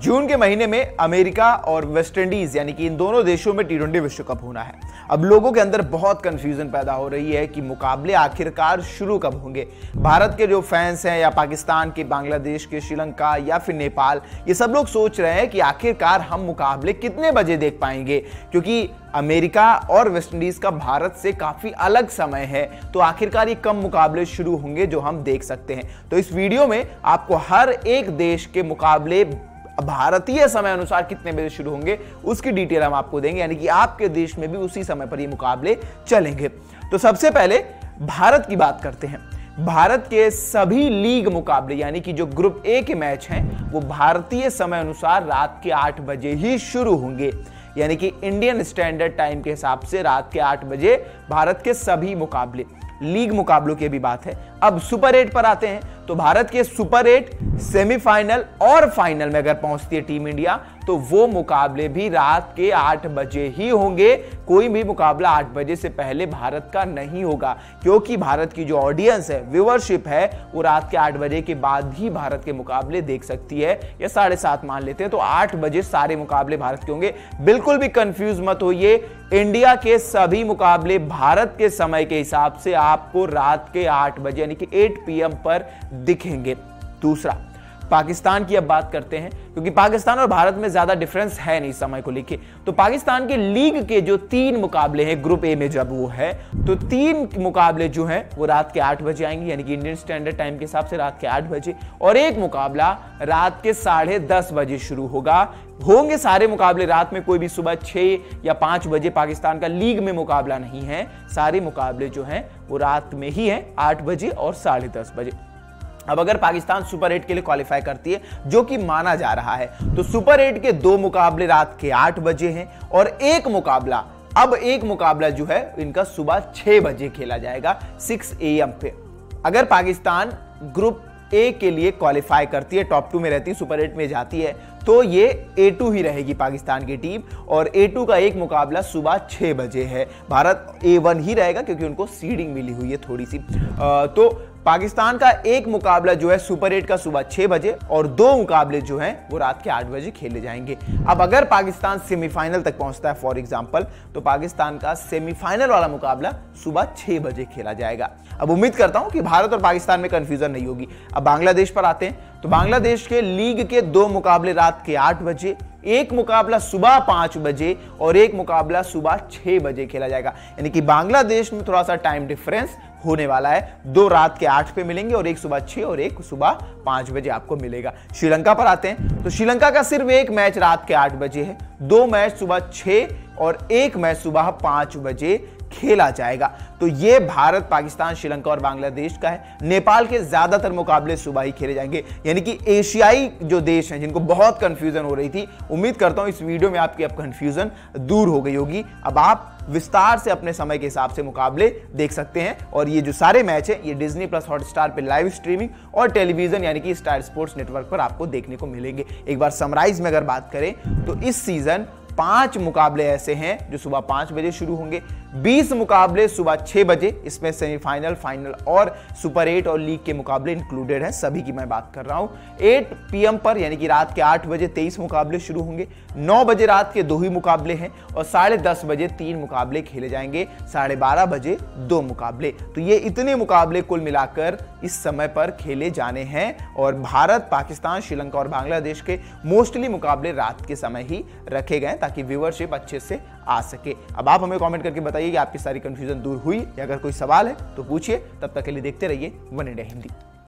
जून के महीने में अमेरिका और वेस्ट इंडीज यानी कि इन दोनों देशों में टी20 विश्व कप होना है। अब लोगों के अंदर बहुत कंफ्यूजन पैदा हो रही है कि मुकाबले आखिरकार शुरू कब होंगे। भारत के जो फैंस हैं या पाकिस्तान के, बांग्लादेश के, श्रीलंका या फिर नेपाल, ये सब लोग सोच रहे हैं कि आखिरकार हम मुकाबले कितने बजे देख पाएंगे, क्योंकि अमेरिका और वेस्ट इंडीज का भारत से काफी अलग समय है। तो आखिरकार ये कब मुकाबले शुरू होंगे जो हम देख सकते हैं। तो इस वीडियो में आपको हर एक देश के मुकाबले भारतीय समय अनुसार कितने बजे शुरू होंगे उसकी डिटेल हम आपको देंगे, यानी कि आपके देश में भी उसी समय पर ये मुकाबले चलेंगे। तो सबसे पहले भारत की बात करते हैं। भारत के सभी लीग मुकाबले यानी कि जो ग्रुप ए के मैच हैं वो भारतीय समय अनुसार रात के 8 बजे ही शुरू होंगे, यानी कि इंडियन स्टैंडर्ड टाइम के हिसाब से रात के 8 बजे भारत के सभी मुकाबले, लीग मुकाबलों की भी बात है। अब सुपर 8 पर आते हैं तो भारत के सुपर 8 सेमीफाइनल और फाइनल में अगर पहुंचती है टीम इंडिया तो वो मुकाबले भी रात के 8 बजे ही होंगे। कोई भी मुकाबला 8 बजे से पहले भारत का नहीं होगा, क्योंकि भारत की जो ऑडियंस है, व्यूअरशिप है, वो रात के 8 बजे के बाद ही भारत के मुकाबले देख सकती है, या 7:30 मान लेते हैं। तो 8 बजे सारे मुकाबले भारत के होंगे। बिल्कुल भी कंफ्यूज मत होइए, इंडिया के सभी मुकाबले भारत के समय के हिसाब से आपको रात के 8 बजे यानी कि 8 PM पर दिखेंगे। दूसरा, पाकिस्तान की अब बात करते हैं, क्योंकि पाकिस्तान और भारत में ज्यादा डिफरेंस है नहीं समय को लेके। तो पाकिस्तान के लीग के जो 3 मुकाबले हैं ग्रुप ए में, जब वो है तो 3 मुकाबले जो हैं वो रात के 8 बजे आएंगे, यानी कि इंडियन स्टैंडर्ड टाइम के हिसाब से रात के 8 बजे, और एक मुकाबला रात के 10:30 बजे शुरू होगा। होंगे सारे मुकाबले रात में, कोई भी सुबह 6 या 5 बजे पाकिस्तान का लीग में मुकाबला नहीं है। सारे मुकाबले जो हैं वो रात में ही हैं, 8 बजे और 10:30 बजे। अब अगर पाकिस्तान सुपर 8 के लिए क्वालिफाई करती है, जो कि माना जा रहा है, तो सुपर 8 के 2 मुकाबले रात के 8 बजे हैं और एक मुकाबला जो है इनका सुबह 6 बजे खेला जाएगा, 6 AM पे। अगर पाकिस्तान ग्रुप ए के लिए क्वालिफाई करती है, टॉप 2 में रहती है, सुपर 8 में जाती है, तो ये A2 ही रहेगी पाकिस्तान की टीम, और A2 का एक मुकाबला सुबह 6 बजे है। भारत A1 ही रहेगा क्योंकि उनको सीडिंग मिली हुई है थोड़ी सी। तो पाकिस्तान का एक मुकाबला जो है सुपर 8 का सुबह 6 बजे, और 2 मुकाबले जो हैं वो रात के 8 बजे खेले जाएंगे। अब अगर पाकिस्तान सेमीफाइनल तक पहुंचता है फॉर एग्जांपल, तो पाकिस्तान का सेमीफाइनल वाला मुकाबला सुबह 6 बजे खेला जाएगा। अब उम्मीद करता हूं कि भारत और पाकिस्तान में कंफ्यूजन नहीं होगी। अब बांग्लादेश पर आते हैं, तो बांग्लादेश के लीग के 2 मुकाबले रात के 8 बजे, एक मुकाबला सुबह 5 बजे और एक मुकाबला सुबह 6 बजे खेला जाएगा, यानी कि बांग्लादेश में थोड़ा सा टाइम डिफरेंस होने वाला है। 2 रात के 8 पे मिलेंगे और एक सुबह 6 और एक सुबह 5 बजे आपको मिलेगा। श्रीलंका पर आते हैं, तो श्रीलंका का सिर्फ एक मैच रात के 8 बजे है, 2 मैच सुबह 6 और एक मैच सुबह 5 बजे खेला जाएगा। तो ये भारत, पाकिस्तान, श्रीलंका और बांग्लादेश का है। नेपाल के ज्यादातर मुकाबले सुबह ही खेले जाएंगे, यानी कि एशियाई जो देश हैं जिनको बहुत कंफ्यूजन हो रही थी, उम्मीद करता हूं इस वीडियो में आपकी अब कंफ्यूजन दूर हो गई होगी। अब आप विस्तार से अपने समय के हिसाब से मुकाबले देख सकते हैं, और ये जो सारे मैच हैं ये डिज्नी प्लस हॉटस्टार पे लाइव स्ट्रीमिंग और टेलीविजन यानी कि स्टार स्पोर्ट्स नेटवर्क पर आपको देखने को मिलेंगे। एक बार समराइज में अगर बात करें तो इस सीजन 5 मुकाबले ऐसे हैं जो सुबह 5 बजे शुरू होंगे, 20 मुकाबले सुबह 6 बजे, इसमें सेमीफाइनल, फाइनल और सुपर 8 और लीग के मुकाबले इंक्लूडेड हैं, सभी की मैं बात कर रहा हूं। 8 PM पर यानी कि रात के 8 बजे 23 मुकाबले शुरू होंगे, 9 बजे रात के 2 ही मुकाबले हैं और 10:30 बजे 3 मुकाबले खेले जाएंगे, 12:30 बजे 2 मुकाबले। तो ये इतने मुकाबले कुल मिलाकर इस समय पर खेले जाने हैं, और भारत, पाकिस्तान, श्रीलंका और बांग्लादेश के मोस्टली मुकाबले रात के समय ही रखे गए ताकि व्यूअरशिप अच्छे से आ सके। अब आप हमें कमेंट करके बताइए कि आपकी सारी कंफ्यूजन दूर हुई, या अगर कोई सवाल है तो पूछिए। तब तक के लिए देखते रहिए वन इंडिया हिंदी।